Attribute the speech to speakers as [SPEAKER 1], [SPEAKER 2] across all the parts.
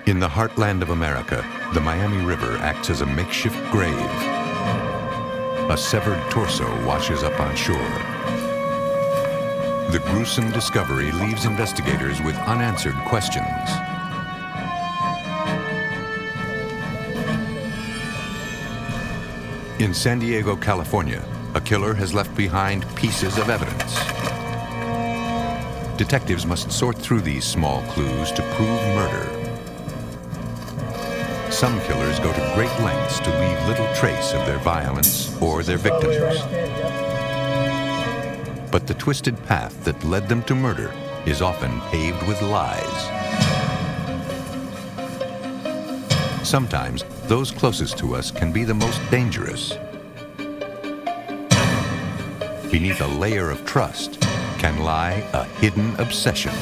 [SPEAKER 1] In the heartland of America, the Miami River acts as a makeshift grave. A severed torso washes up on shore. The gruesome discovery leaves investigators with unanswered questions. In San Diego, California, a killer has left behind pieces of evidence. Detectives must sort through these small clues to prove murder. Some killers go to great lengths to leave little trace of their violence or their victims. But the twisted path that led them to murder is often paved with lies. Sometimes, those closest to us can be the most dangerous. Beneath a layer of trust can lie a hidden obsession.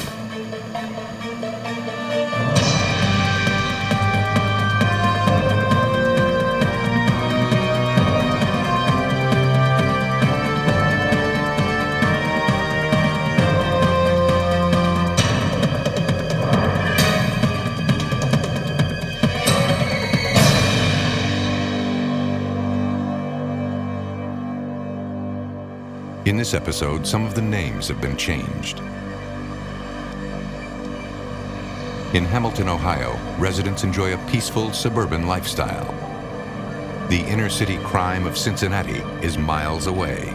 [SPEAKER 1] In this episode, some of the names have been changed. In Hamilton, Ohio, residents enjoy a peaceful suburban lifestyle. The inner-city crime of Cincinnati is miles away.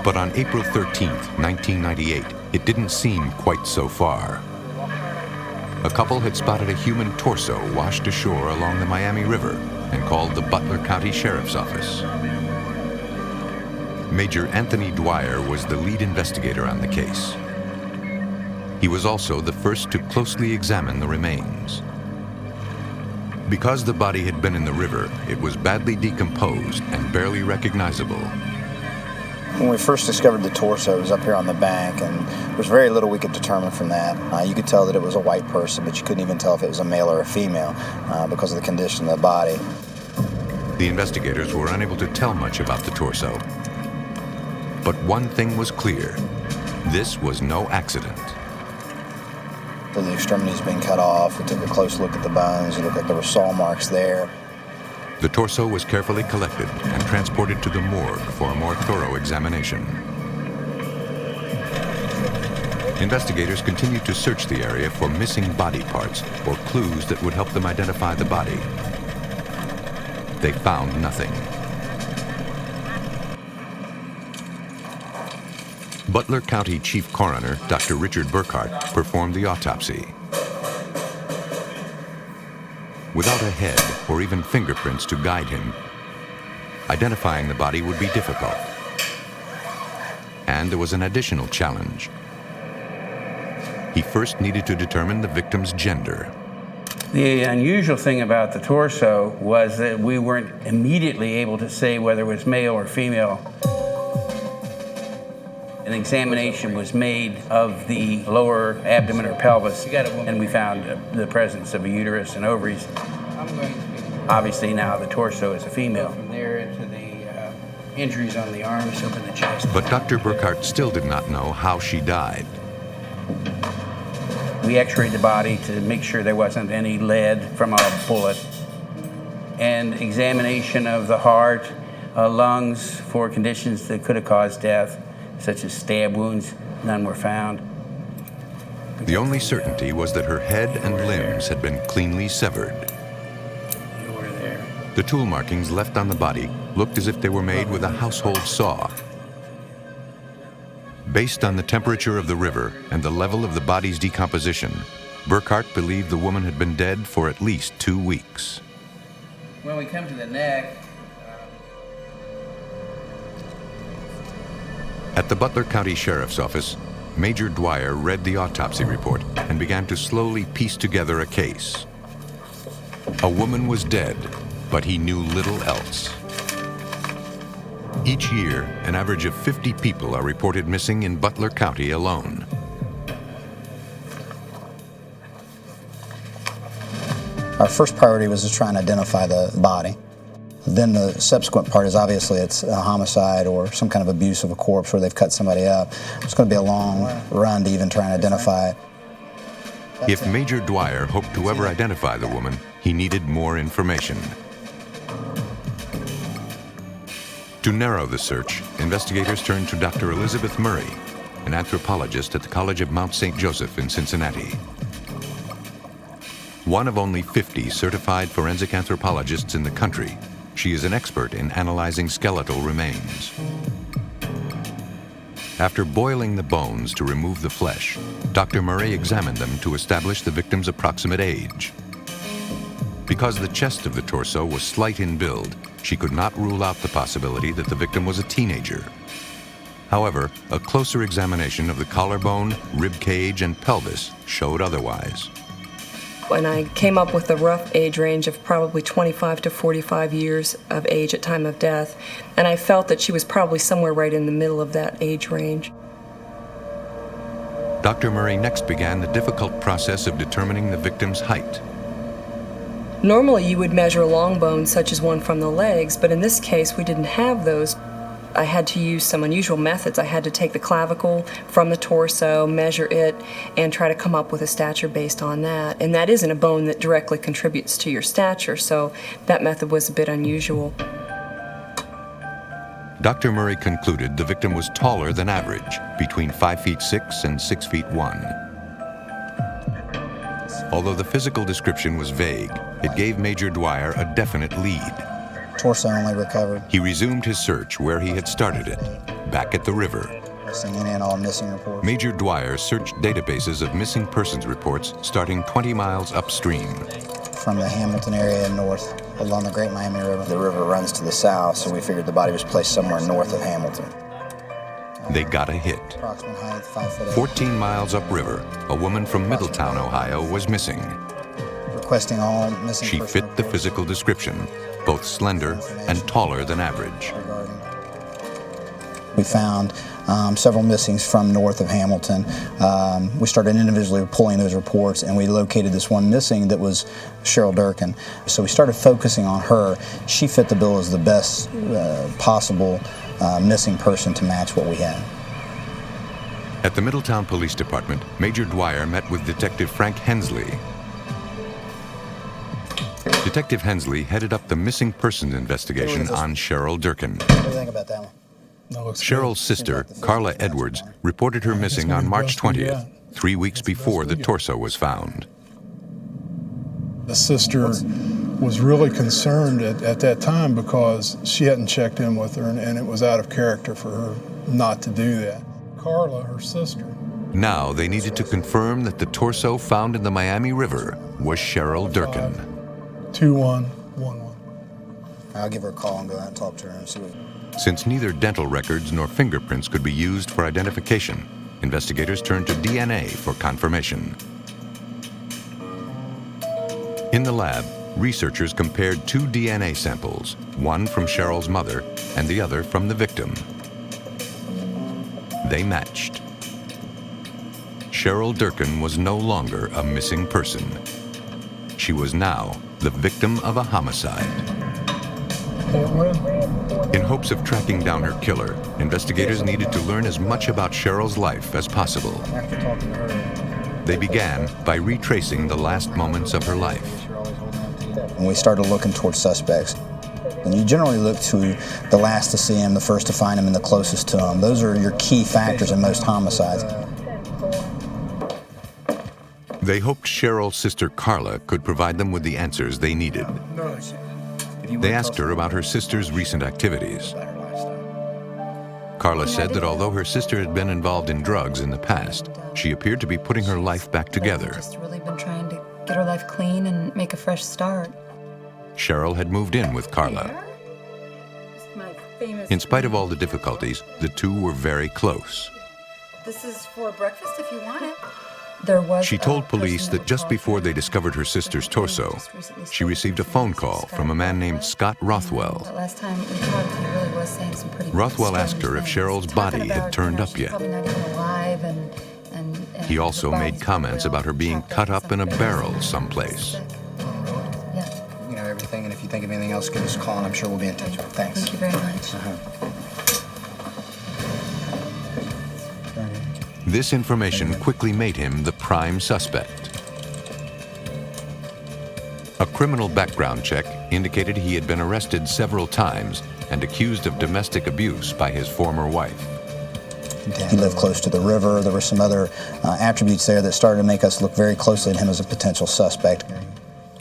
[SPEAKER 1] But on April 13th, 1998, it didn't seem quite so far. A couple had spotted a human torso washed ashore along the Miami River and called the Butler County Sheriff's Office. Major Anthony Dwyer was the lead investigator on the case. He was also the first to closely examine the remains. Because the body had been in the river, it was badly decomposed and barely recognizable.
[SPEAKER 2] When we first discovered the torso, it was up here on the bank, and there was very little we could determine from that. You could tell that it was a white person, but you couldn't even tell if it was a male or a female because of the condition of the body.
[SPEAKER 1] The investigators were unable to tell much about the torso. But one thing was clear. This was no accident.
[SPEAKER 2] For the extremities being cut off, we took a close look at the bones. It looked like there were saw marks there.
[SPEAKER 1] The torso was carefully collected and transported to the morgue for a more thorough examination. Investigators continued to search the area for missing body parts or clues that would help them identify the body. They found nothing. Butler County Chief Coroner, Dr. Richard Burkhart, performed the autopsy. Without a head or even fingerprints to guide him, identifying the body would be difficult. And there was an additional challenge. He first needed to determine the victim's gender.
[SPEAKER 3] The unusual thing about the torso was that we weren't immediately able to say whether it was male or female. An examination was made of the lower abdomen or pelvis, and we found the presence of a uterus and ovaries. Obviously now the torso is a female. From there into the injuries on the arms, up in the chest.
[SPEAKER 1] But Dr. Burkhart still did not know how she died.
[SPEAKER 3] We x-rayed the body to make sure there wasn't any lead from a bullet. And examination of the heart, lungs for conditions that could have caused death, such as stab wounds, none were found.
[SPEAKER 1] The only certainty was that her head and limbs had been cleanly severed. The tool markings left on the body looked as if they were made with a household saw. Based on the temperature of the river and the level of the body's decomposition, Burkhart believed the woman had been dead for at least 2 weeks.
[SPEAKER 3] When we come to the neck,
[SPEAKER 1] at the Butler County Sheriff's Office, Major Dwyer read the autopsy report and began to slowly piece together a case. A woman was dead, but he knew little else. Each year, an average of 50 people are reported missing in Butler County alone.
[SPEAKER 2] Our first priority was to try and identify the body. Then the subsequent part is obviously it's a homicide or some kind of abuse of a corpse where they've cut somebody up. It's going to be a long run to even try and identify it.
[SPEAKER 1] If Major Dwyer hoped to ever identify the woman, he needed more information. To narrow the search, investigators turned to Dr. Elizabeth Murray, an anthropologist at the College of Mount St. Joseph in Cincinnati. One of only 50 certified forensic anthropologists in the country, she is an expert in analyzing skeletal remains. After boiling the bones to remove the flesh, Dr. Murray examined them to establish the victim's approximate age. Because the chest of the torso was slight in build, she could not rule out the possibility that the victim was a teenager. However, a closer examination of the collarbone, rib cage, and pelvis showed otherwise.
[SPEAKER 4] And I came up with a rough age range of probably 25 to 45 years of age at time of death, and I felt that she was probably somewhere right in the middle of that age range.
[SPEAKER 1] Dr. Murray next began the difficult process of determining the victim's height.
[SPEAKER 4] Normally you would measure a long bone such as one from the legs, but in this case we didn't have those. I had to use some unusual methods. I had to take the clavicle from the torso, measure it, and try to come up with a stature based on that. And that isn't a bone that directly contributes to your stature, so that method was a bit unusual.
[SPEAKER 1] Dr. Murray concluded the victim was taller than average, between 5'6" and 6'1". Although the physical description was vague, it gave Major Dwyer a definite lead.
[SPEAKER 2] Torso only recovered.
[SPEAKER 1] He resumed his search where he had started it, back at the river.
[SPEAKER 2] Singing in all missing reports.
[SPEAKER 1] Major Dwyer searched databases of missing persons reports starting 20 miles upstream.
[SPEAKER 2] From the Hamilton area north along the Great Miami River. The river runs to the south, so we figured the body was placed somewhere north of Hamilton.
[SPEAKER 1] They got a hit.
[SPEAKER 2] Approximate height, 5'8".
[SPEAKER 1] 14 miles upriver, a woman from Middletown, Ohio, was missing.
[SPEAKER 2] Requesting all missing
[SPEAKER 1] She
[SPEAKER 2] person
[SPEAKER 1] fit the
[SPEAKER 2] reports.
[SPEAKER 1] physical description, both slender and taller than average.
[SPEAKER 2] We found several missings from north of Hamilton. We started individually pulling those reports, and we located this one missing that was Cheryl Durkin. So we started focusing on her. She fit the bill as the best possible missing person to match what we had.
[SPEAKER 1] At the Middletown Police Department, Major Dwyer met with Detective Frank Hensley. Detective Hensley headed up the missing persons investigation on Cheryl Durkin.
[SPEAKER 2] What do you think about that one?
[SPEAKER 1] Cheryl's sister, Carla Edwards, reported her missing on March 20th, 3 weeks before the torso was found.
[SPEAKER 5] The sister was really concerned at that time because she hadn't checked in with her, and it was out of character for her not to do that. Carla, her sister.
[SPEAKER 1] Now they needed to confirm that the torso found in the Miami River was Cheryl Durkin.
[SPEAKER 5] 2111.
[SPEAKER 2] I'll give her a call and go out and talk to her and see what...
[SPEAKER 1] Since neither dental records nor fingerprints could be used for identification, investigators turned to DNA for confirmation. In the lab, researchers compared two DNA samples, one from Cheryl's mother and the other from the victim. They matched. Cheryl Durkin was no longer a missing person. She was now the victim of a homicide. In hopes of tracking down her killer, investigators needed to learn as much about Cheryl's life as possible. They began by retracing the last moments of her life.
[SPEAKER 2] And we started looking towards suspects. And you generally look to the last to see him, the first to find him, and the closest to him. Those are your key factors in most homicides.
[SPEAKER 1] They hoped Cheryl's sister Carla could provide them with the answers they needed. They asked her about her sister's recent activities. Carla said that although her sister had been involved in drugs in the past, she appeared to be putting her life back together.
[SPEAKER 6] Just really been trying to get her life clean and make a fresh start.
[SPEAKER 1] Cheryl had moved in with Carla. In spite of all the difficulties, the two were very close.
[SPEAKER 6] This is for breakfast if you want it.
[SPEAKER 1] She told police that just before they discovered her sister's torso, she received a phone call from a man named Scott Rothwell.
[SPEAKER 6] Last time we talked, he really was saying some pretty
[SPEAKER 1] Rothwell asked her if Cheryl's body had turned up yet. He also made comments about her being cut up in a barrel someplace.
[SPEAKER 2] You know everything, and if you think of anything else, give us a call, and I'm sure we'll be in touch. Thanks.
[SPEAKER 6] Thank you very much.
[SPEAKER 1] This information quickly made him the prime suspect. A criminal background check indicated he had been arrested several times and accused of domestic abuse by his former wife.
[SPEAKER 2] He lived close to the river. There were some other attributes there that started to make us look very closely at him as a potential suspect.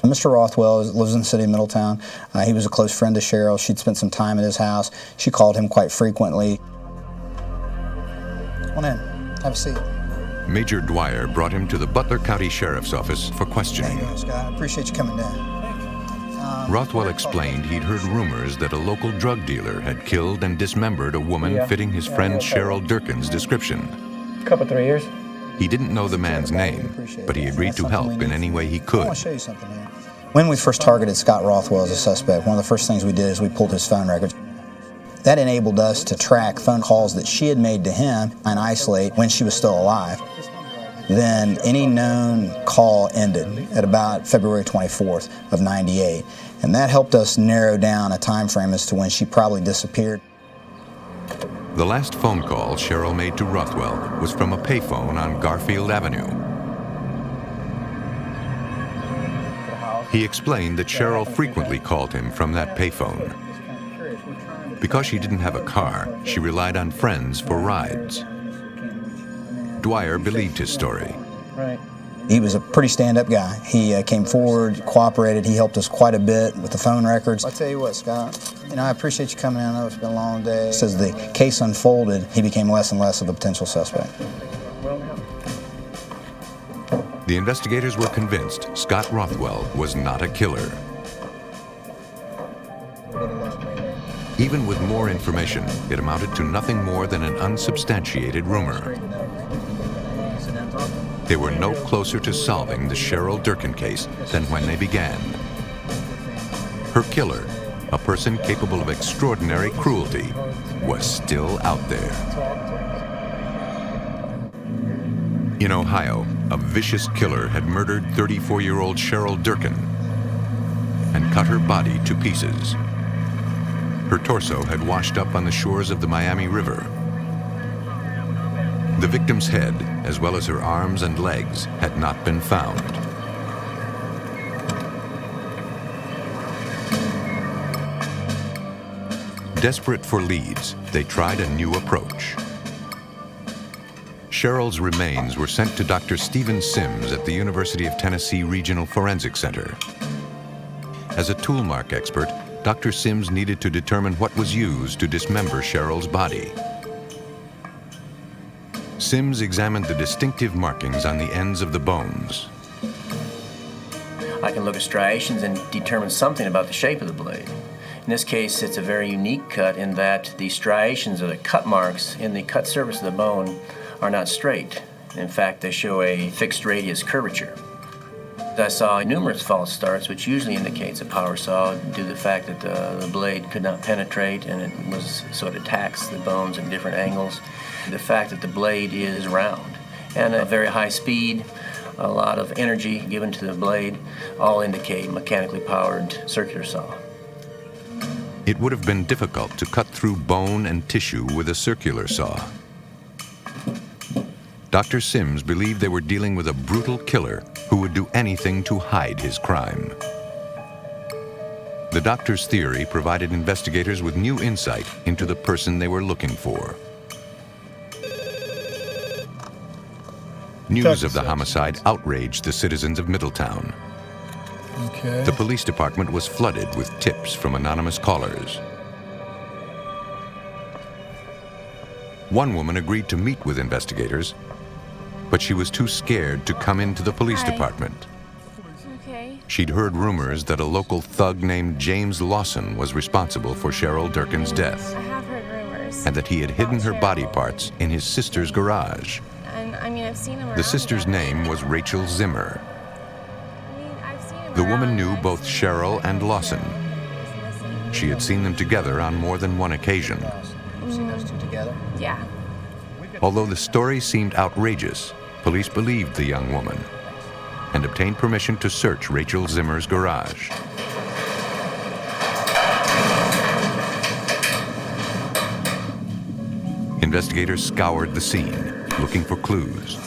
[SPEAKER 2] Mr. Rothwell lives in the city of Middletown. He was a close friend to Cheryl. She'd spent some time at his house. She called him quite frequently. Come on in, have a seat.
[SPEAKER 1] Major Dwyer brought him to the Butler County Sheriff's Office for questioning.
[SPEAKER 2] Hey, Scott, I appreciate you coming down.
[SPEAKER 1] Rothwell explained he'd heard rumors that a local drug dealer had killed and dismembered a woman fitting his friend Cheryl Durkin's description.
[SPEAKER 3] Couple, 3 years.
[SPEAKER 1] He didn't know the man's name, but he agreed to help in any way he
[SPEAKER 2] I
[SPEAKER 1] could.
[SPEAKER 2] want to show you something here. When we first targeted Scott Rothwell as a suspect, one of the first things we did is we pulled his phone records. That enabled us to track phone calls that she had made to him and isolate when she was still alive. Then any known call ended at about February 24th of '98, and that helped us narrow down a time frame as to when she probably disappeared.
[SPEAKER 1] The last phone call Cheryl made to Rothwell was from a payphone on Garfield Avenue. He explained that Cheryl frequently called him from that payphone. Because she didn't have a car, she relied on friends for rides. Dwyer believed his story.
[SPEAKER 2] He was a pretty stand-up guy. He came forward, cooperated. He helped us quite a bit with the phone records. I'll tell you what, Scott, I appreciate you coming in. I know it's been a long day. As the case unfolded, he became less and less of a potential suspect.
[SPEAKER 1] The investigators were convinced Scott Rothwell was not a killer. Even with more information, it amounted to nothing more than an unsubstantiated rumor. They were no closer to solving the Cheryl Durkin case than when they began. Her killer, a person capable of extraordinary cruelty, was still out there. In Ohio, a vicious killer had murdered 34-year-old Cheryl Durkin and cut her body to pieces. Her torso had washed up on the shores of the Miami River. The victim's head, as well as her arms and legs, had not been found. Desperate for leads, they tried a new approach. Cheryl's remains were sent to Dr. Stephen Sims at the University of Tennessee Regional Forensic Center. As a tool mark expert, Dr. Sims needed to determine what was used to dismember Cheryl's body. Sims examined the distinctive markings on the ends of the bones.
[SPEAKER 7] I can look at striations and determine something about the shape of the blade. In this case, it's a very unique cut in that the striations or the cut marks in the cut surface of the bone are not straight. In fact, they show a fixed radius curvature. I saw numerous false starts, which usually indicates a power saw due to the fact that the blade could not penetrate and it attacks the bones at different angles. The fact that the blade is round and a very high speed, a lot of energy given to the blade, all indicate mechanically powered circular saw.
[SPEAKER 1] It would have been difficult to cut through bone and tissue with a circular saw. Dr. Sims believed they were dealing with a brutal killer who would do anything to hide his crime. The doctor's theory provided investigators with new insight into the person they were looking for. News of the homicide outraged the citizens of Middletown.
[SPEAKER 5] Okay.
[SPEAKER 1] The police department was flooded with tips from anonymous callers. One woman agreed to meet with investigators, but she was too scared to come into the police department.
[SPEAKER 8] Okay.
[SPEAKER 1] She'd heard rumors that a local thug named James Lawson was responsible for Cheryl Durkin's death,
[SPEAKER 8] I have heard rumors.
[SPEAKER 1] and that he had hidden her body parts in his sister's garage.
[SPEAKER 8] And I've seen him around.
[SPEAKER 1] The sister's
[SPEAKER 8] but-
[SPEAKER 1] name was Rachel Zimmer.
[SPEAKER 8] I've seen him
[SPEAKER 1] The woman
[SPEAKER 8] around,
[SPEAKER 1] knew
[SPEAKER 8] but
[SPEAKER 1] both Cheryl and Lawson.
[SPEAKER 8] he was missing.
[SPEAKER 1] She had seen them together on more than one occasion.
[SPEAKER 2] You've seen those two together?
[SPEAKER 8] Yeah.
[SPEAKER 1] Although the story seemed outrageous, police believed the young woman and obtained permission to search Rachel Zimmer's garage. Investigators scoured the scene, looking for clues.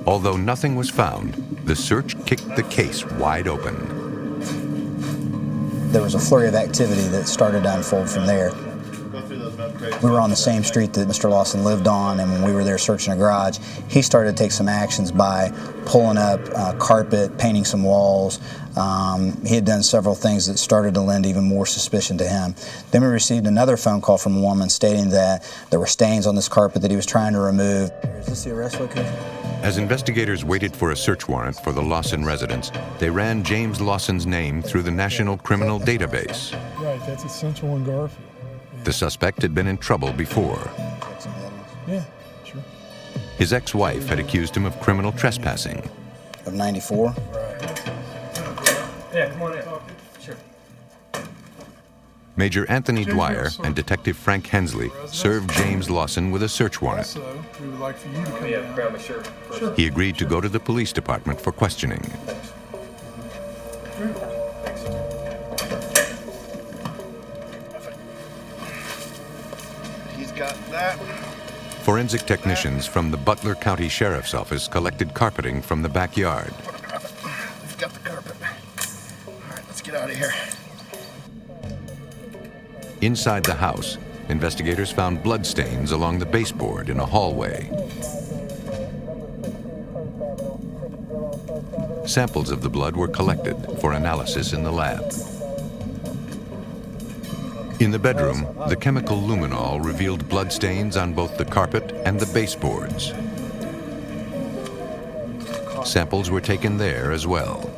[SPEAKER 1] Although nothing was found, The search kicked the case wide open.
[SPEAKER 2] There was a flurry of activity that started to unfold from there. We were on the same street that Mr. Lawson lived on, and when we were there searching a garage, he started to take some actions by pulling up carpet, painting some walls. He had done several things that started to lend even more suspicion to him. Then we received another phone call from a woman stating that there were stains on this carpet that he was trying to remove. Is this the arrest location?
[SPEAKER 1] As investigators waited for a search warrant for the Lawson residence, they ran James Lawson's name through the National Criminal Database.
[SPEAKER 5] Right, that's Essential in Garfield.
[SPEAKER 1] The suspect had been in trouble before.
[SPEAKER 5] Yeah, sure.
[SPEAKER 1] His ex-wife had accused him of criminal trespassing.
[SPEAKER 2] Of 94?
[SPEAKER 9] Yeah, come on in. Sure.
[SPEAKER 1] Major Anthony Dwyer and Detective Frank Hensley served James Lawson with a search warrant.
[SPEAKER 5] Also, we would like for you to come
[SPEAKER 9] Yeah,
[SPEAKER 5] down.
[SPEAKER 9] grab my shirt first.
[SPEAKER 5] Sure.
[SPEAKER 1] He agreed to go to the police department for questioning.
[SPEAKER 10] He's got that.
[SPEAKER 1] Forensic technicians from the Butler County Sheriff's Office collected carpeting from the backyard.
[SPEAKER 10] We've got the carpet. All right, let's get out of here.
[SPEAKER 1] Inside the house, investigators found bloodstains along the baseboard in a hallway. Samples of the blood were collected for analysis in the lab. In the bedroom, the chemical luminol revealed bloodstains on both the carpet and the baseboards. Samples were taken there as well.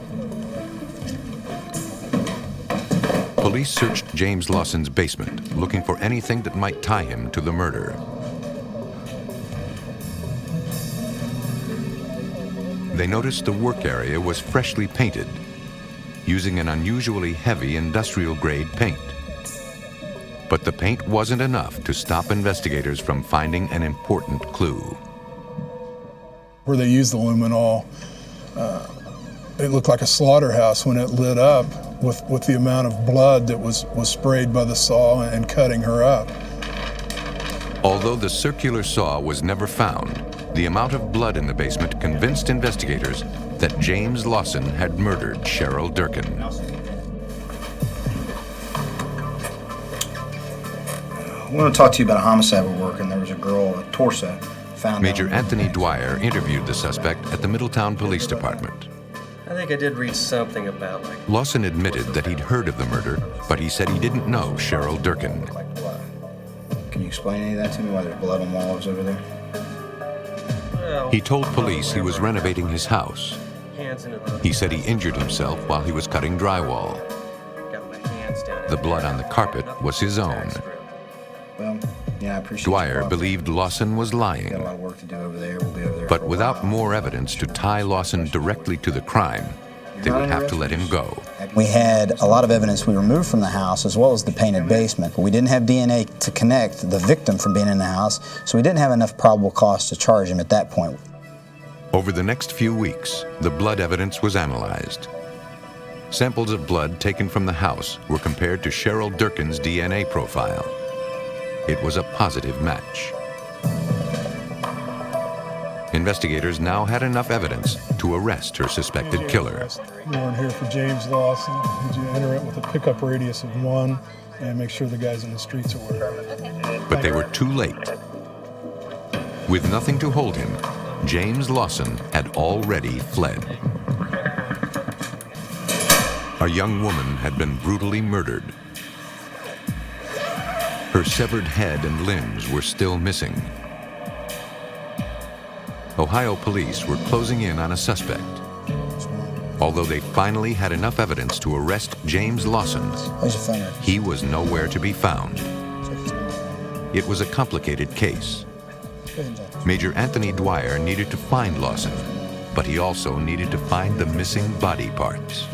[SPEAKER 1] Police searched James Lawson's basement, looking for anything that might tie him to the murder. They noticed the work area was freshly painted, using an unusually heavy industrial-grade paint. But the paint wasn't enough to stop investigators from finding an important clue.
[SPEAKER 5] Where they used the luminol, it looked like a slaughterhouse when it lit up with the amount of blood that was sprayed by the saw and cutting her up.
[SPEAKER 1] Although the circular saw was never found, the amount of blood in the basement convinced investigators that James Lawson had murdered Cheryl Durkin.
[SPEAKER 2] I want to talk to you about a homicide we're working. There was a girl, a torso, found.
[SPEAKER 1] Major Anthony Dwyer interviewed the suspect at the Middletown Police Department.
[SPEAKER 9] I think I did read something about
[SPEAKER 1] Lawson admitted that he'd heard of the murder, but he said he didn't know Cheryl Durkin.
[SPEAKER 2] Can you explain any of that to me? Why there's blood on walls over there?
[SPEAKER 9] Well,
[SPEAKER 1] He told police he was renovating his house.
[SPEAKER 9] hands into the
[SPEAKER 1] He said he injured himself while he was cutting drywall.
[SPEAKER 9] got my hands down.
[SPEAKER 1] The blood on the carpet was his own.
[SPEAKER 2] Well, yeah, I appreciate
[SPEAKER 1] Dwyer
[SPEAKER 2] your
[SPEAKER 1] believed Lawson was
[SPEAKER 2] Got a
[SPEAKER 1] lying,
[SPEAKER 2] lot of work to do over there. We'll be over there.
[SPEAKER 1] but
[SPEAKER 2] for a
[SPEAKER 1] without
[SPEAKER 2] while.
[SPEAKER 1] more evidence to tie Lawson directly to the crime, they would have to let him go.
[SPEAKER 2] We had a lot of evidence we removed from the house, as well as the painted basement. But we didn't have DNA to connect the victim from being in the house, so we didn't have enough probable cause to charge him at that point.
[SPEAKER 1] Over the next few weeks, the blood evidence was analyzed. Samples of blood taken from the house were compared to Cheryl Durkin's DNA profile. It was a positive match. Investigators now had enough evidence to arrest her suspected killer.
[SPEAKER 5] You weren't here for James Lawson. Did you enter it with a pickup radius of 1 and make sure the guys in the streets are aware of it?
[SPEAKER 1] But they were too late. With nothing to hold him, James Lawson had already fled. A young woman had been brutally murdered. Her severed head and limbs were still missing. Ohio police were closing in on a suspect. Although they finally had enough evidence to arrest James Lawson,
[SPEAKER 2] Where's your finger?
[SPEAKER 1] he was nowhere to be found. It was a complicated case. Major Anthony Dwyer needed to find Lawson, but he also needed to find the missing body parts.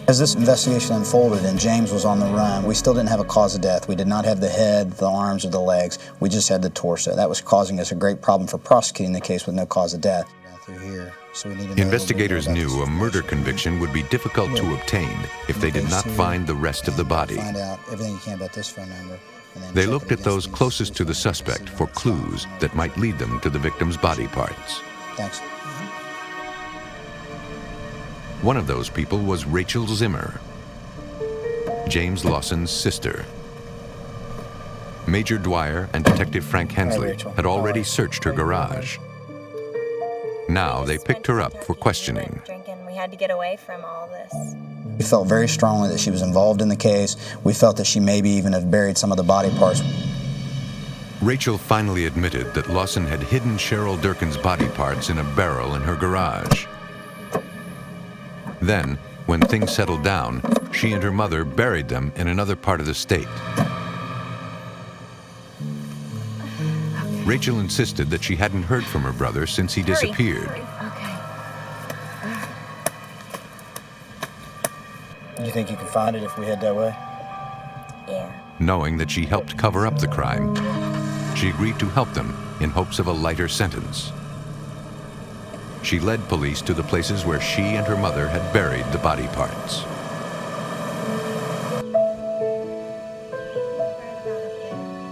[SPEAKER 2] As this investigation unfolded and James was on the run, we still didn't have a cause of death. We did not have the head, the arms, or the legs. We just had the torso. That was causing us a great problem for prosecuting the case with no cause of death. Through here, so we need to know a little bit
[SPEAKER 1] Investigators
[SPEAKER 2] more about
[SPEAKER 1] knew
[SPEAKER 2] this.
[SPEAKER 1] a murder conviction would be difficult to obtain if they did not find the rest of the body.
[SPEAKER 2] Find out everything you can about this phone number. And then
[SPEAKER 1] They
[SPEAKER 2] check
[SPEAKER 1] looked
[SPEAKER 2] it
[SPEAKER 1] at those
[SPEAKER 2] against
[SPEAKER 1] closest to the
[SPEAKER 2] these
[SPEAKER 1] suspect for clues that might lead them to the victim's body parts.
[SPEAKER 2] Thanks.
[SPEAKER 1] One of those people was Rachel Zimmer, James Lawson's sister. Major Dwyer and Detective Frank Hensley
[SPEAKER 2] Rachel.
[SPEAKER 1] had already searched her garage. Now they picked her up for questioning.
[SPEAKER 8] Drinking. We had to get away from all this.
[SPEAKER 2] We felt very strongly that she was involved in the case. We felt that she maybe even have buried some of the body parts.
[SPEAKER 1] Rachel finally admitted that Lawson had hidden Cheryl Durkin's body parts in a barrel in her garage. Then, when things settled down, she and her mother buried them in another part of the state. Rachel insisted that she hadn't heard from her brother since he disappeared.
[SPEAKER 8] Okay.
[SPEAKER 2] Do you think you could find it if we head that way?
[SPEAKER 8] Yeah.
[SPEAKER 1] Knowing that she helped cover up the crime, she agreed to help them in hopes of a lighter sentence. She led police to the places where she and her mother had buried the body parts.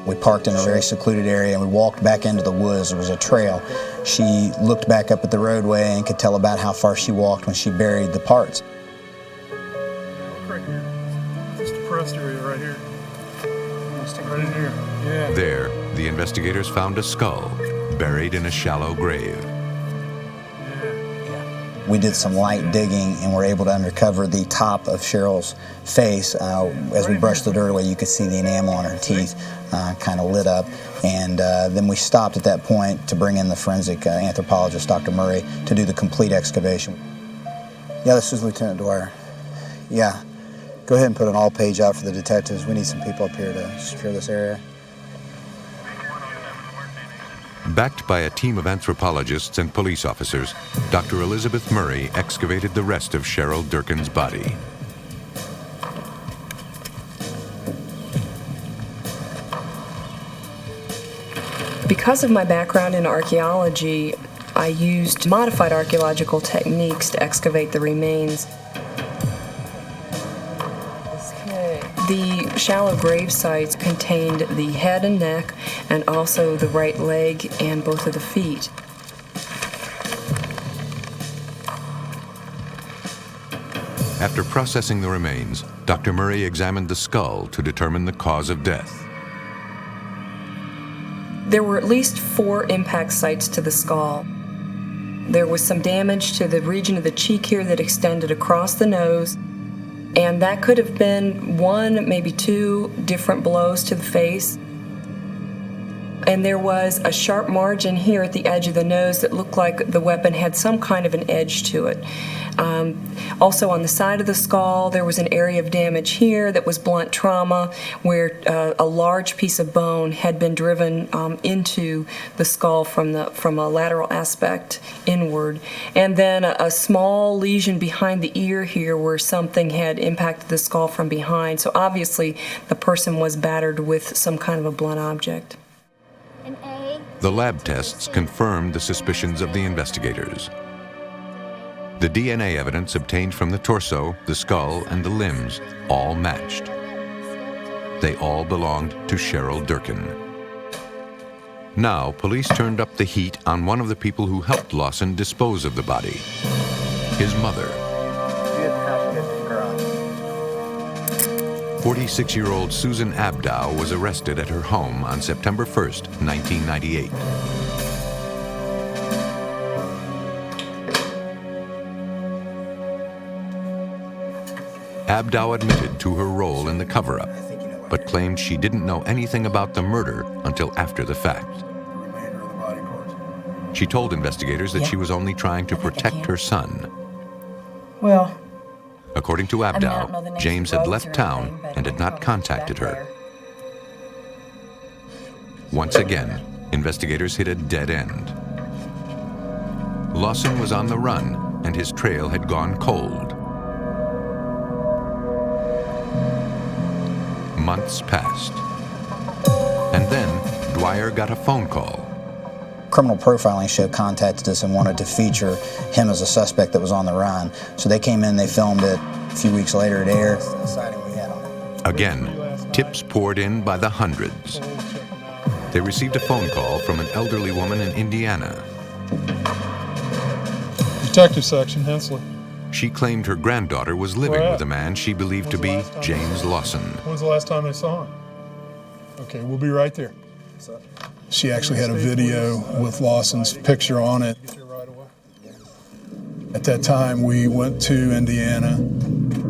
[SPEAKER 2] We parked in a very secluded area and we walked back into the woods. There was a trail. She looked back up at the roadway and could tell about how far she walked when she buried the parts.
[SPEAKER 5] Right here. This depressed area right here. Right in here. Yeah.
[SPEAKER 1] There, the investigators found a skull buried in a shallow grave.
[SPEAKER 2] We did some light digging and were able to uncover the top of Cheryl's face. As we brushed the dirt away, you could see the enamel on her teeth kind of lit up. And then we stopped at that point to bring in the forensic anthropologist, Dr. Murray, to do the complete excavation. Yeah, this is Lieutenant Dwyer. Yeah, go ahead and put an all page out for the detectives. We need some people up here to secure this area.
[SPEAKER 1] Backed by a team of anthropologists and police officers, Dr. Elizabeth Murray excavated the rest of Cheryl Durkin's body.
[SPEAKER 4] Because of my background in archaeology, I used modified archaeological techniques to excavate the remains. The shallow grave sites contained the head and neck, and also the right leg and both of the feet.
[SPEAKER 1] After processing the remains, Dr. Murray examined the skull to determine the cause of death.
[SPEAKER 4] There were at least 4 impact sites to the skull. There was some damage to the region of the cheek here that extended across the nose, and that could have been 1, maybe 2 different blows to the face. And there was a sharp margin here at the edge of the nose that looked like the weapon had some kind of an edge to it. Also on the side of the skull, there was an area of damage here that was blunt trauma, where a large piece of bone had been driven into the skull from a lateral aspect inward. And then a small lesion behind the ear here where something had impacted the skull from behind. So obviously the person was battered with some kind of a blunt object.
[SPEAKER 1] The lab tests confirmed the suspicions of the investigators. The DNA evidence obtained from the torso, the skull, and the limbs all matched. They all belonged to Cheryl Durkin. Now, police turned up the heat on one of the people who helped Lawson dispose of the body, his mother. 46-year-old Susan Abdow was arrested at her home on September 1st, 1998. Abdow admitted to her role in the cover-up, but claimed she didn't know anything about the murder until after the fact. She told investigators that she was only trying to protect her son.
[SPEAKER 11] Well,
[SPEAKER 1] according to Abdow, James had left town and had not contacted her. Once again, investigators hit a dead end. Lawson was on the run, and his trail had gone cold. Months passed. And then, Dwyer got a phone call.
[SPEAKER 2] Criminal profiling show contacted us and wanted to feature him as a suspect that was on the run. So they came in, they filmed it. A few weeks later, it aired.
[SPEAKER 1] Again, tips poured in by the hundreds. They received a phone call from an elderly woman in Indiana.
[SPEAKER 5] Detective section, Hensley.
[SPEAKER 1] She claimed her granddaughter was living with a man she believed to be James Lawson.
[SPEAKER 5] When's the last time they saw him? Okay, we'll be right there. She actually had a video with Lawson's picture on it. At that time, we went to Indiana.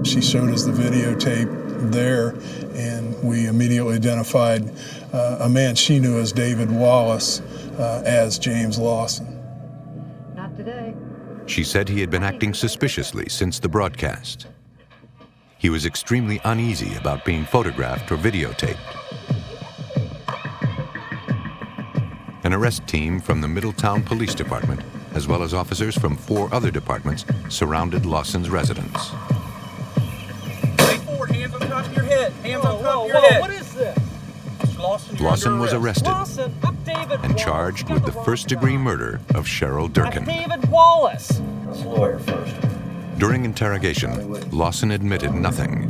[SPEAKER 5] She showed us the videotape there, and we immediately identified a man she knew as David Wallace as James Lawson.
[SPEAKER 6] Not today.
[SPEAKER 1] She said he had been acting suspiciously since the broadcast. He was extremely uneasy about being photographed or videotaped. An arrest team from the Middletown Police Department, as well as officers from 4 other departments, surrounded Lawson's residence.
[SPEAKER 11] Forward, hands on top of your head. Hands on top of your head. What is this?
[SPEAKER 1] Lawson was arrested and charged with the first-degree murder of Cheryl Durkin.
[SPEAKER 11] David Wallace.
[SPEAKER 7] Let's lawyer first.
[SPEAKER 1] During interrogation, Lawson admitted nothing,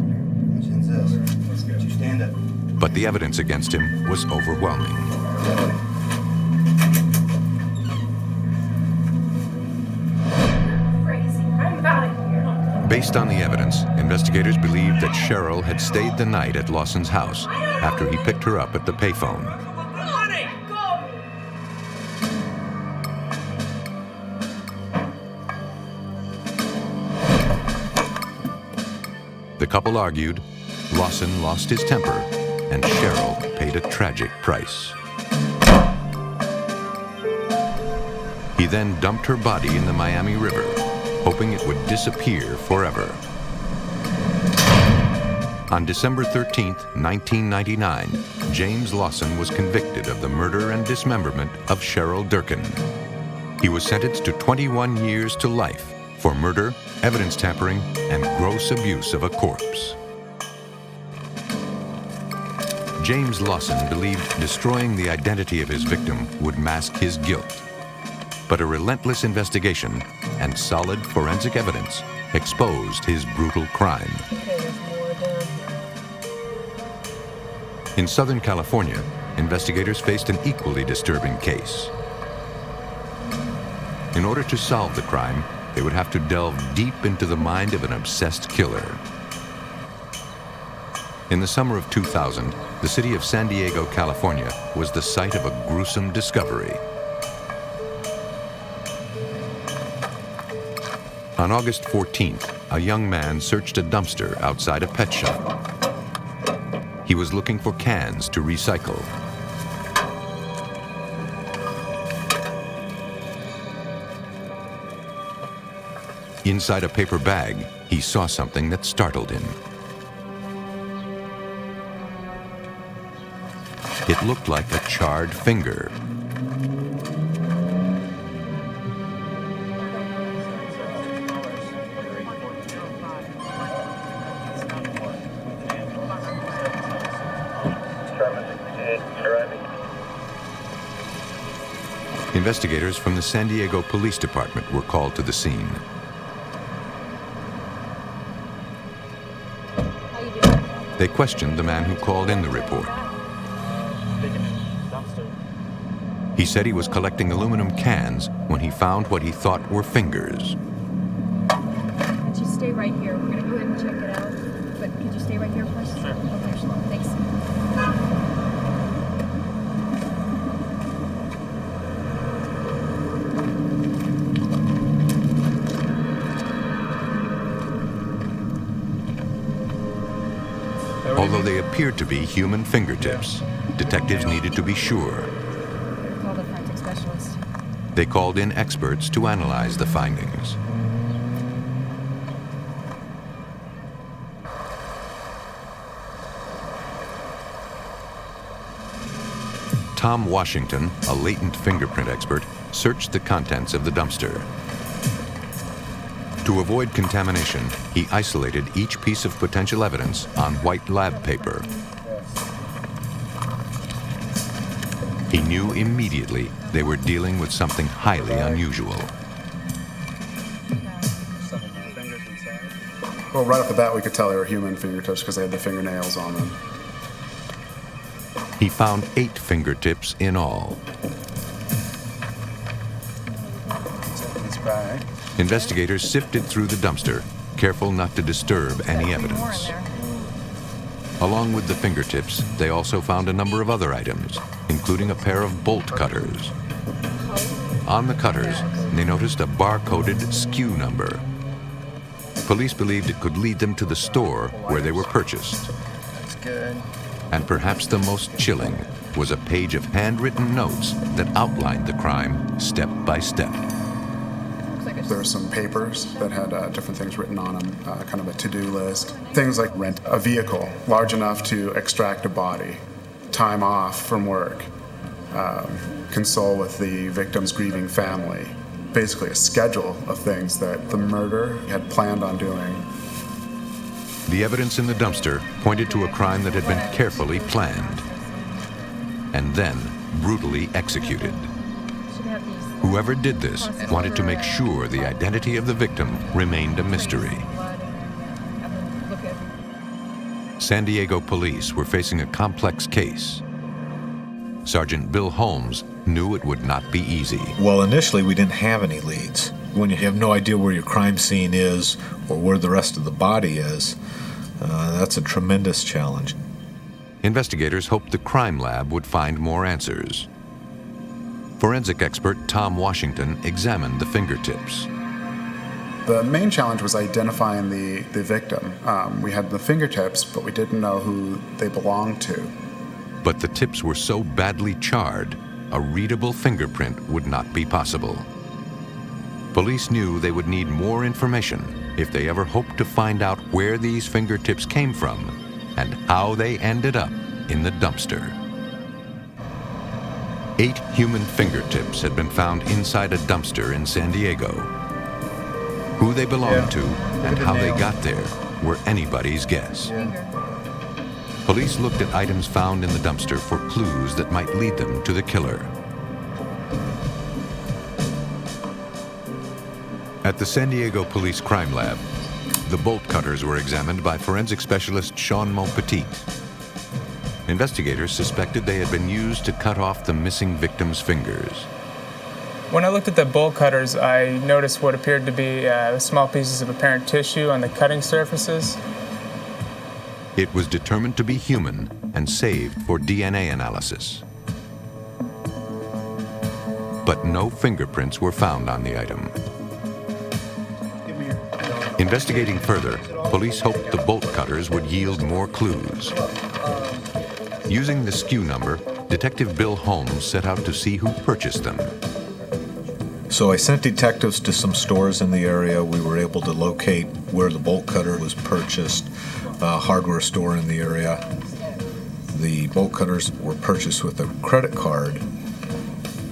[SPEAKER 1] but the evidence against him was overwhelming. Based on the evidence, investigators believed that Cheryl had stayed the night at Lawson's house after he picked her up at the payphone. The couple argued, Lawson lost his temper, and Cheryl paid a tragic price. He then dumped her body in the Miami River, hoping it would disappear forever. On December 13th, 1999, James Lawson was convicted of the murder and dismemberment of Cheryl Durkin. He was sentenced to 21 years to life for murder, evidence tampering, and gross abuse of a corpse. James Lawson believed destroying the identity of his victim would mask his guilt. But a relentless investigation and solid forensic evidence exposed his brutal crime. In Southern California, investigators faced an equally disturbing case. In order to solve the crime, they would have to delve deep into the mind of an obsessed killer. In the summer of 2000, the city of San Diego, California, was the site of a gruesome discovery. On August 14th, a young man searched a dumpster outside a pet shop. He was looking for cans to recycle. Inside a paper bag, he saw something that startled him. It looked like a charred finger. Investigators from the San Diego Police Department were called to the scene. They questioned the man who called in the report. He said he was collecting aluminum cans when he found what he thought were fingers.
[SPEAKER 6] Could you stay right here? We're going to go ahead and check it out. But could you stay right here for us? Sure. Okay, thanks.
[SPEAKER 1] Although they appeared to be human fingertips, detectives needed to be sure.
[SPEAKER 6] Call the forensic specialist.
[SPEAKER 1] They called in experts to analyze the findings. Tom Washington, a latent fingerprint expert, searched the contents of the dumpster. To avoid contamination, he isolated each piece of potential evidence on white lab paper. He knew immediately they were dealing with something highly unusual.
[SPEAKER 10] Well, right off the bat, we could tell they were human fingertips because they had the fingernails on them.
[SPEAKER 1] He found 8 fingertips in all.
[SPEAKER 2] That's right.
[SPEAKER 1] Investigators sifted through the dumpster, careful not to disturb any evidence. Along with the fingertips, they also found a number of other items, including a pair of bolt cutters. On the cutters, they noticed a bar-coded SKU number. Police believed it could lead them to the store where they were purchased.
[SPEAKER 2] That's good.
[SPEAKER 1] And perhaps the most chilling was a page of handwritten notes that outlined the crime step by step.
[SPEAKER 12] There were some papers that had different things written on them, kind of a to-do list. Things like rent a vehicle large enough to extract a body, time off from work, console with the victim's grieving family. Basically a schedule of things that the murderer had planned on doing.
[SPEAKER 1] The evidence in the dumpster pointed to a crime that had been carefully planned and then brutally executed. Whoever did this wanted to make sure the identity of the victim remained a mystery. San Diego police were facing a complex case. Sergeant Bill Holmes knew it would not be easy.
[SPEAKER 13] Well, initially we didn't have any leads. When you have no idea where your crime scene is or where the rest of the body is, that's a tremendous challenge.
[SPEAKER 1] Investigators hoped the crime lab would find more answers. Forensic expert Tom Washington examined the fingertips.
[SPEAKER 12] The main challenge was identifying the victim. We had the fingertips, but we didn't know who they belonged to.
[SPEAKER 1] But the tips were so badly charred, a readable fingerprint would not be possible. Police knew they would need more information if they ever hoped to find out where these fingertips came from and how they ended up in the dumpster. 8 human fingertips had been found inside a dumpster in San Diego. Who they belonged to and how they got there were anybody's guess. Police looked at items found in the dumpster for clues that might lead them to the killer. At the San Diego Police Crime Lab, the bolt cutters were examined by forensic specialist Sean Monpetit. Investigators suspected they had been used to cut off the missing victim's fingers.
[SPEAKER 14] When I looked at the bolt cutters, I noticed what appeared to be small pieces of apparent tissue on the cutting surfaces.
[SPEAKER 1] It was determined to be human and saved for DNA analysis. But no fingerprints were found on the item. Investigating further, police hoped the bolt cutters would yield more clues. Using the SKU number, Detective Bill Holmes set out to see who purchased them.
[SPEAKER 13] So I sent detectives to some stores in the area. We were able to locate where the bolt cutter was purchased, a hardware store in the area. The bolt cutters were purchased with a credit card,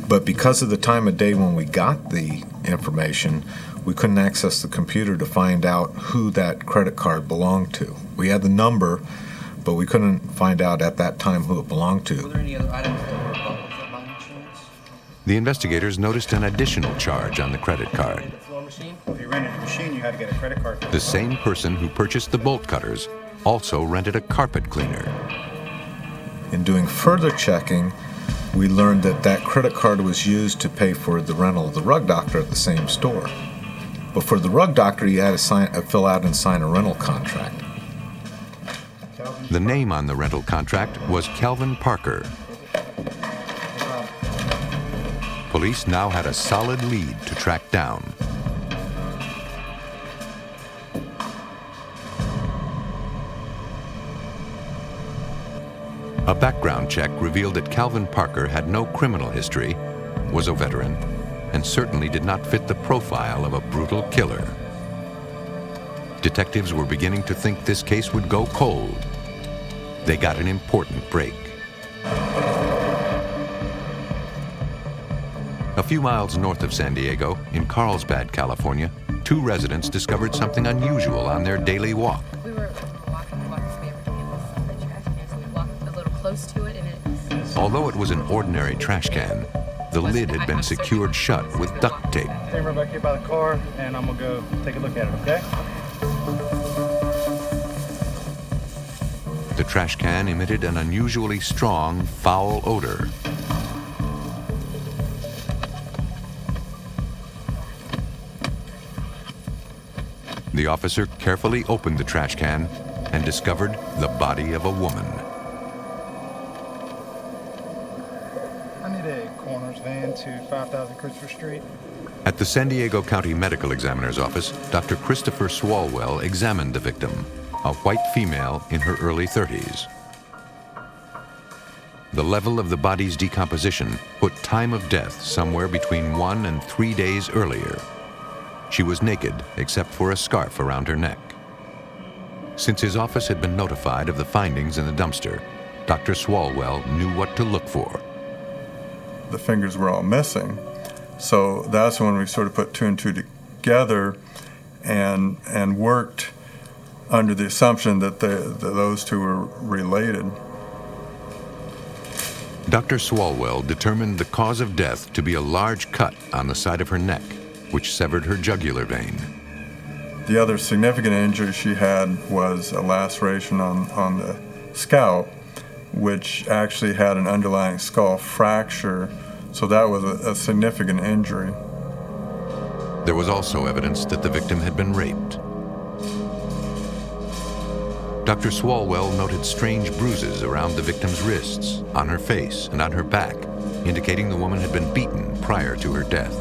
[SPEAKER 13] but because of the time of day when we got the information, we couldn't access the computer to find out who that credit card belonged to. We had the number, but we couldn't find out at that time who it belonged to.
[SPEAKER 9] Were there any other items that were bought by any chance?
[SPEAKER 1] The investigators noticed an additional charge on the credit card.
[SPEAKER 10] If you rented a machine, you had to get a credit card.
[SPEAKER 1] The same person who purchased the bolt cutters also rented a carpet cleaner.
[SPEAKER 13] In doing further checking, we learned that that credit card was used to pay for the rental of the rug doctor at the same store. But for the rug doctor, you had to fill out and sign a rental contract.
[SPEAKER 1] The name on the rental contract was Calvin Parker. Police now had a solid lead to track down. A background check revealed that Calvin Parker had no criminal history, was a veteran, and certainly did not fit the profile of a brutal killer. Detectives were beginning to think this case would go cold. They got an important break. A few miles north of San Diego, in Carlsbad, California, 2 residents discovered something unusual on their daily walk.
[SPEAKER 6] We were walking the favorite the trash can, so we walked a little close to it, and it...
[SPEAKER 1] Although it was an ordinary trash can, the lid had been secured shut with duct tape.
[SPEAKER 11] Stay right back here by the car, and I'm gonna go take a look at it, okay?
[SPEAKER 1] The trash can emitted an unusually strong, foul odor. The officer carefully opened the trash can and discovered the body of a woman.
[SPEAKER 11] I need a coroner's van to 5000 Christopher Street.
[SPEAKER 1] At the San Diego County Medical Examiner's office, Dr. Christopher Swalwell examined the victim, a white female in her early 30s. The level of the body's decomposition put time of death somewhere between 1 and 3 days earlier. She was naked except for a scarf around her neck. Since his office had been notified of the findings in the dumpster, Dr. Swalwell knew what to look for.
[SPEAKER 15] The fingers were all missing, so that's when we sort of put two and two together and worked under the assumption that those two were related.
[SPEAKER 1] Dr. Swalwell determined the cause of death to be a large cut on the side of her neck, which severed her jugular vein.
[SPEAKER 15] The other significant injury she had was a laceration on the scalp, which actually had an underlying skull fracture, so that was a significant injury.
[SPEAKER 1] There was also evidence that the victim had been raped. Dr. Swalwell noted strange bruises around the victim's wrists, on her face, and on her back, indicating the woman had been beaten prior to her death.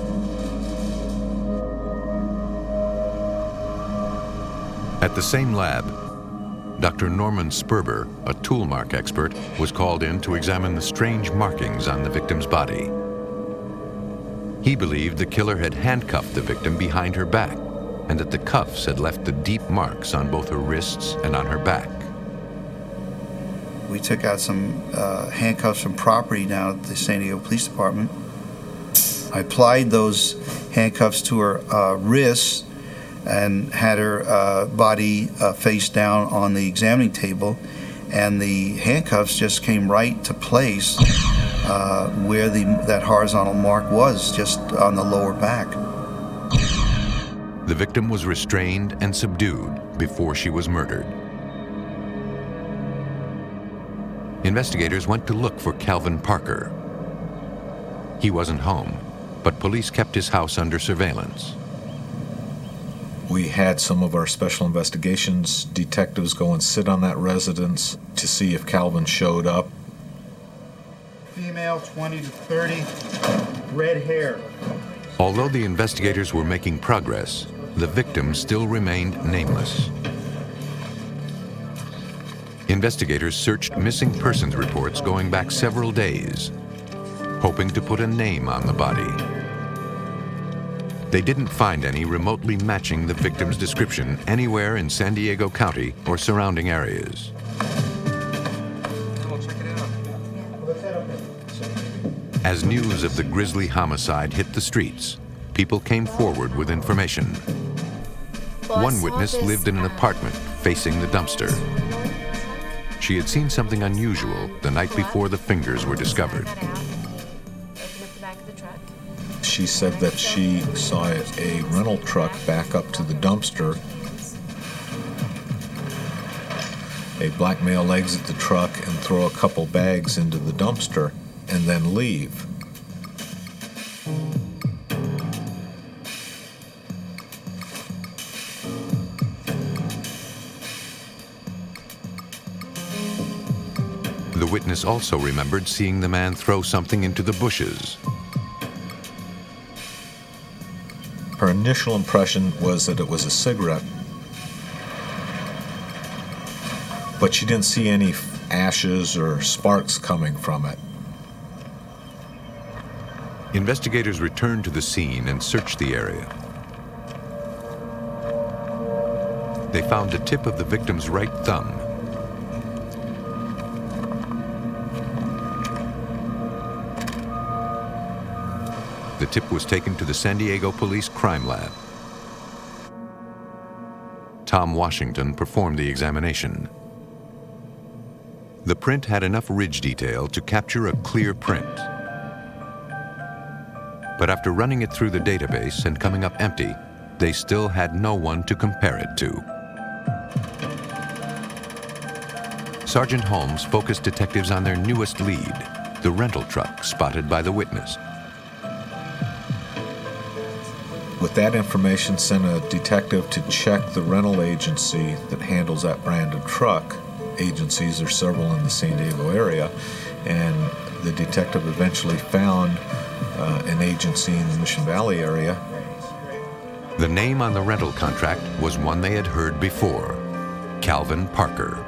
[SPEAKER 1] At the same lab, Dr. Norman Sperber, a tool mark expert, was called in to examine the strange markings on the victim's body. He believed the killer had handcuffed the victim behind her back, and that the cuffs had left the deep marks on both her wrists and on her back.
[SPEAKER 16] We took out some handcuffs from property down at the San Diego Police Department. I applied those handcuffs to her wrists and had her body face down on the examining table, and the handcuffs just came right to place where that horizontal mark was, just on the lower back.
[SPEAKER 1] The victim was restrained and subdued before she was murdered. Investigators went to look for Calvin Parker. He wasn't home, but police kept his house under surveillance.
[SPEAKER 13] We had some of our special investigations detectives go and sit on that residence to see if Calvin showed up.
[SPEAKER 9] Female, 20 to 30, red hair.
[SPEAKER 1] Although the investigators were making progress, the victim still remained nameless. Investigators searched missing persons reports going back several days, hoping to put a name on the body. They didn't find any remotely matching the victim's description anywhere in San Diego County or surrounding areas. As news of the grisly homicide hit the streets, people came forward with information. One witness lived in an apartment facing the dumpster. She had seen something unusual the night before the fingers were discovered.
[SPEAKER 13] She said that she saw a rental truck back up to the dumpster. A black male exit the truck and throw a couple bags into the dumpster and then leave.
[SPEAKER 1] The witness also remembered seeing the man throw something into the bushes.
[SPEAKER 13] Her initial impression was that it was a cigarette, but she didn't see any ashes or sparks coming from it.
[SPEAKER 1] Investigators returned to the scene and searched the area. They found the tip of the victim's right thumb. The tip was taken to the San Diego Police Crime Lab. Tom Washington performed the examination. The print had enough ridge detail to capture a clear print. But after running it through the database and coming up empty, they still had no one to compare it to. Sergeant Holmes focused detectives on their newest lead, the rental truck spotted by the witness.
[SPEAKER 13] With that information, sent a detective to check the rental agency that handles that brand of truck. Agencies, there's several in the San Diego area, and the detective eventually found an agency in the Mission Valley area.
[SPEAKER 1] The name on the rental contract was one they had heard before, Calvin Parker.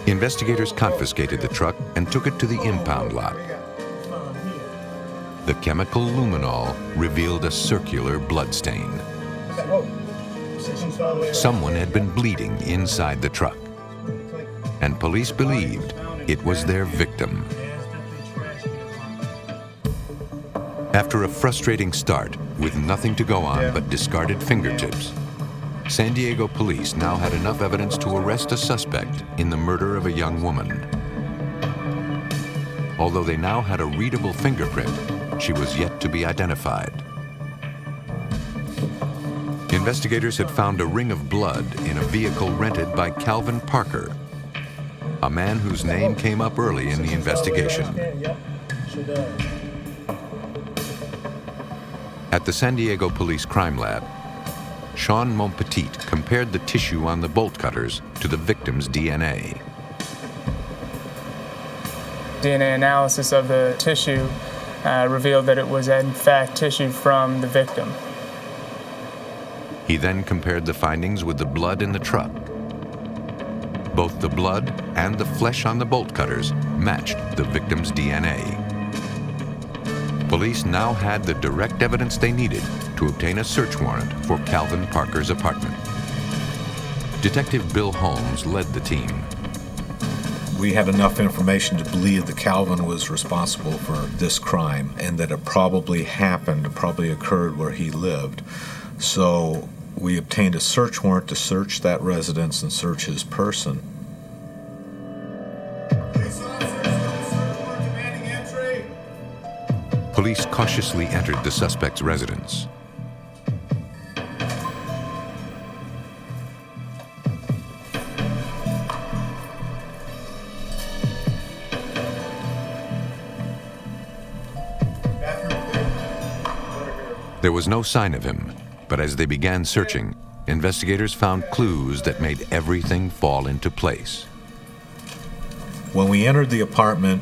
[SPEAKER 1] Investigators confiscated the truck and took it to the impound lot. The chemical luminol revealed a circular bloodstain. Someone had been bleeding inside the truck, and police believed it was their victim. After a frustrating start with nothing to go on but discarded fingertips, San Diego police now had enough evidence to arrest a suspect in the murder of a young woman. Although they now had a readable fingerprint, she was yet to be identified. Investigators had found a ring of blood in a vehicle rented by Calvin Parker, a man whose name came up early in the investigation. At the San Diego Police Crime Lab, Sean Montpetit compared the tissue on the bolt cutters to the victim's DNA.
[SPEAKER 14] DNA analysis of the tissue revealed that it was in fact tissue from the victim.
[SPEAKER 1] He then compared the findings with the blood in the truck. Both the blood and the flesh on the bolt cutters matched the victim's DNA. Police now had the direct evidence they needed to obtain a search warrant for Calvin Parker's apartment. Detective Bill Holmes led the team.
[SPEAKER 13] We had enough information to believe that Calvin was responsible for this crime and that it probably occurred where he lived. So we obtained a search warrant to search that residence and search his person.
[SPEAKER 1] Police cautiously entered the suspect's residence. There was no sign of him, but as they began searching, investigators found clues that made everything fall into place.
[SPEAKER 13] When we entered the apartment,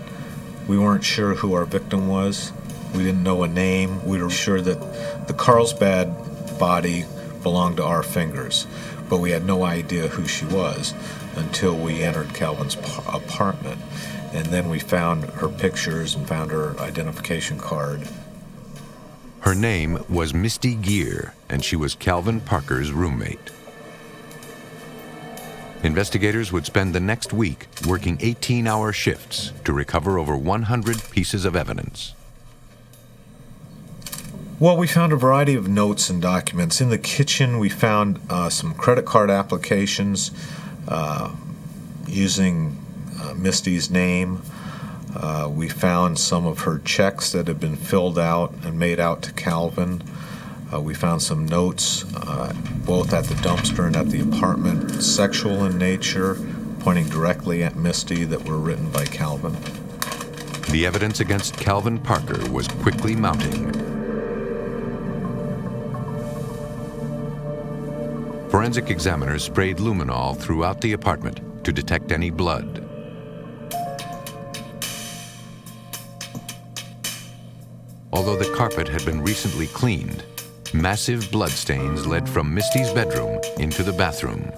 [SPEAKER 13] we weren't sure who our victim was. We didn't know a name. We were sure that the Carlsbad body belonged to our fingers, but we had no idea who she was until we entered Calvin's apartment. And then we found her pictures and found her identification card.
[SPEAKER 1] Her name was Misty Gear, and she was Calvin Parker's roommate. Investigators would spend the next week working 18-hour shifts to recover over 100 pieces of evidence.
[SPEAKER 13] Well, we found a variety of notes and documents. In the kitchen, we found some credit card applications using Misty's name. We found some of her checks that had been filled out and made out to Calvin. We found some notes, both at the dumpster and at the apartment, sexual in nature, pointing directly at Misty, that were written by Calvin.
[SPEAKER 1] The evidence against Calvin Parker was quickly mounting. Forensic examiners sprayed luminol throughout the apartment to detect any blood. Although the carpet had been recently cleaned, massive bloodstains led from Misty's bedroom into the bathroom.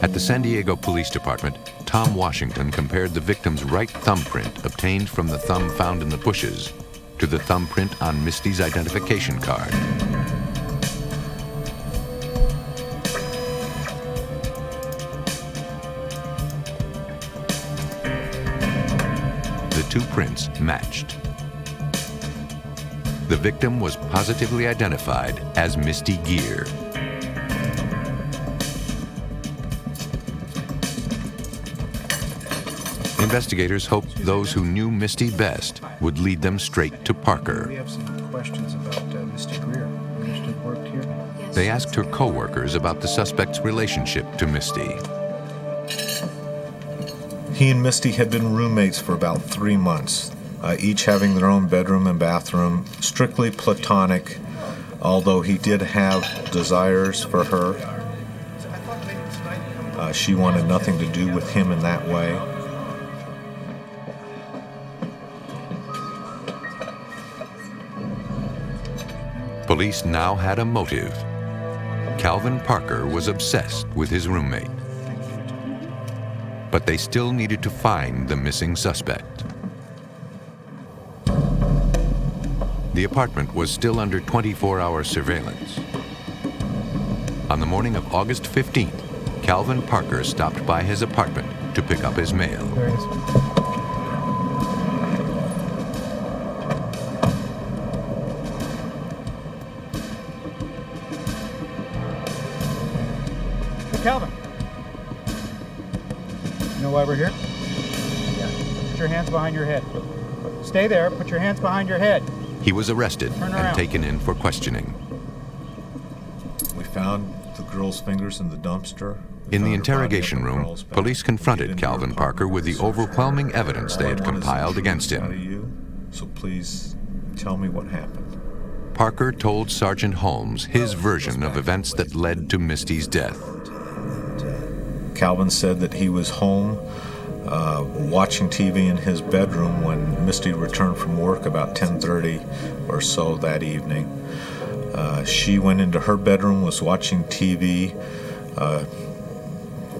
[SPEAKER 1] At the San Diego Police Department, Tom Washington compared the victim's right thumbprint obtained from the thumb found in the bushes to the thumbprint on Misty's identification card. The two prints matched. The victim was positively identified as Misty Gear. Investigators hoped those who knew Misty best would lead them straight to Parker.
[SPEAKER 11] We have some questions about Misty Greer. We used to work here.
[SPEAKER 1] They asked her co-workers about the suspect's relationship to Misty.
[SPEAKER 13] He and Misty had been roommates for about 3 months, each having their own bedroom and bathroom, strictly platonic, although he did have desires for her. She wanted nothing to do with him in that way.
[SPEAKER 1] Police now had a motive. Calvin Parker was obsessed with his roommate. But they still needed to find the missing suspect. The apartment was still under 24-hour surveillance. On the morning of August 15th, Calvin Parker stopped by his apartment to pick up his mail.
[SPEAKER 11] There it is. Hey, Calvin. You know why we're here? Yeah. Put your hands behind your head. Stay there. Put your hands behind your head.
[SPEAKER 1] He was arrested and taken in for questioning.
[SPEAKER 13] We found the girl's fingers in the dumpster.
[SPEAKER 1] In the interrogation room, police confronted Calvin Parker with the overwhelming evidence they had compiled against him.
[SPEAKER 13] So please tell me what happened.
[SPEAKER 1] Parker told Sergeant Holmes his version of events that led to Misty's death.
[SPEAKER 13] Calvin said that he was home watching TV in his bedroom when Misty returned from work about 10:30 or so that evening. She went into her bedroom, was watching TV.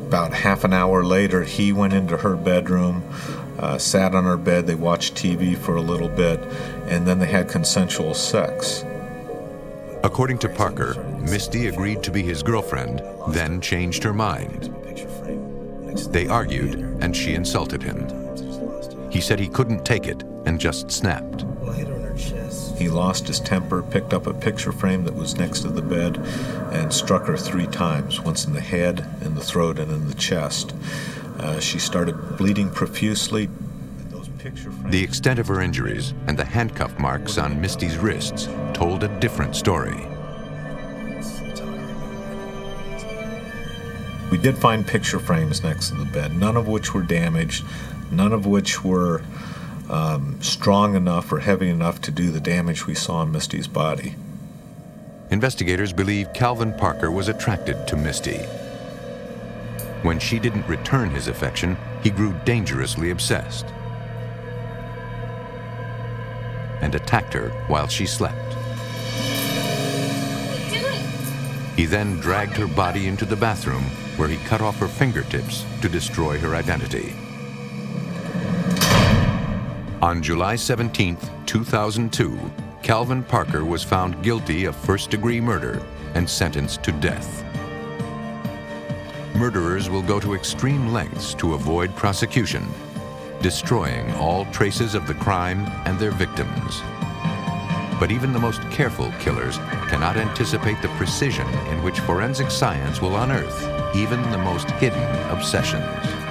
[SPEAKER 13] About half an hour later, he went into her bedroom, sat on her bed, they watched TV for a little bit, and then they had consensual sex.
[SPEAKER 1] According to Parker, Misty agreed to be his girlfriend, then changed her mind. They argued, and she insulted him. He said he couldn't take it and just snapped.
[SPEAKER 13] He lost his temper, picked up a picture frame that was next to the bed, and struck her 3 times, once in the head, in the throat, and in the chest. She started bleeding profusely.
[SPEAKER 1] The extent of her injuries and the handcuff marks on Misty's wrists told a different story.
[SPEAKER 13] We did find picture frames next to the bed, none of which were damaged, none of which were strong enough or heavy enough to do the damage we saw on Misty's body.
[SPEAKER 1] Investigators believe Calvin Parker was attracted to Misty. When she didn't return his affection, he grew dangerously obsessed and attacked her while she slept. He then dragged her body into the bathroom, where he cut off her fingertips to destroy her identity. On July 17, 2002, Calvin Parker was found guilty of first-degree murder and sentenced to death. Murderers will go to extreme lengths to avoid prosecution, destroying all traces of the crime and their victims. But even the most careful killers cannot anticipate the precision in which forensic science will unearth even the most hidden obsessions.